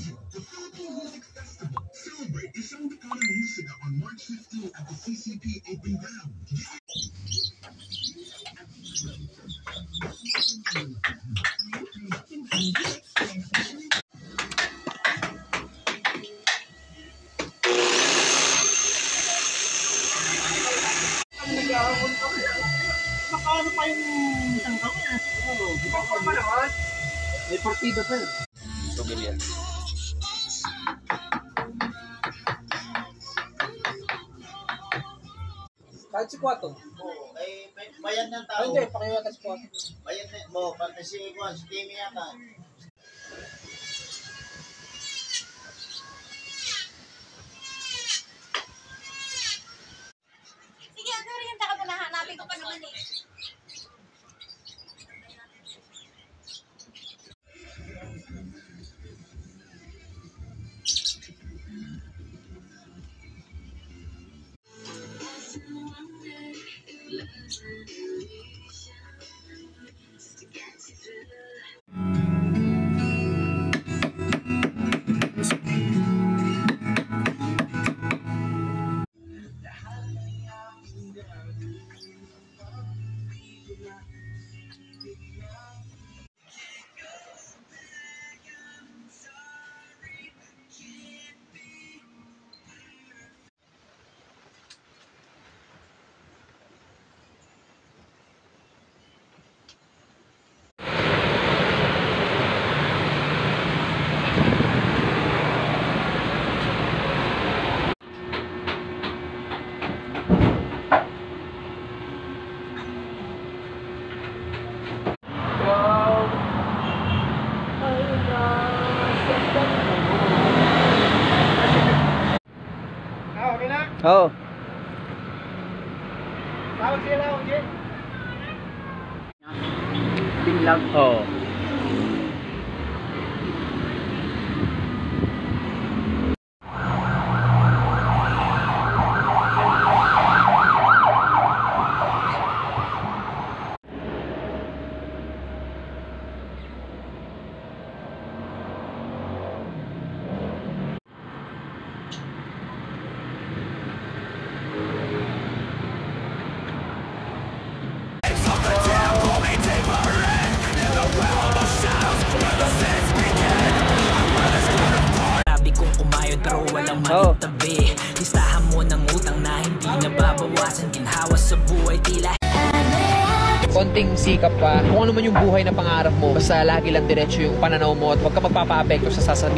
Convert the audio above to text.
The Philippine Music Festival. Celebrate isang dekada ng musika on March 15 at the CCP Open Ground. Ano pa yung isang taon na? Oo, di ba pa naman? May partida pa yun. Ito ganyan. Kahit si Kwato? Oo, ay bayan ng tao. Hindi, pakiwata si Kwato. Bayan na, mo, pati si Kwan, si Timmy yata. Sige, ano rin yung taka na hanapin ko pa naman eh. Oo. Tawag sila, okay? Tinglag. Oo. Pero walang manitabi. Listahan mo ng utang na hindi nababawasan. Ginhawa sa buhay tila konting sikap pa. Kung ano man yung buhay na pangarap mo, basta lagi lang diretso yung pananaw mo at huwag ka magpapa-apekto sa sasabihin.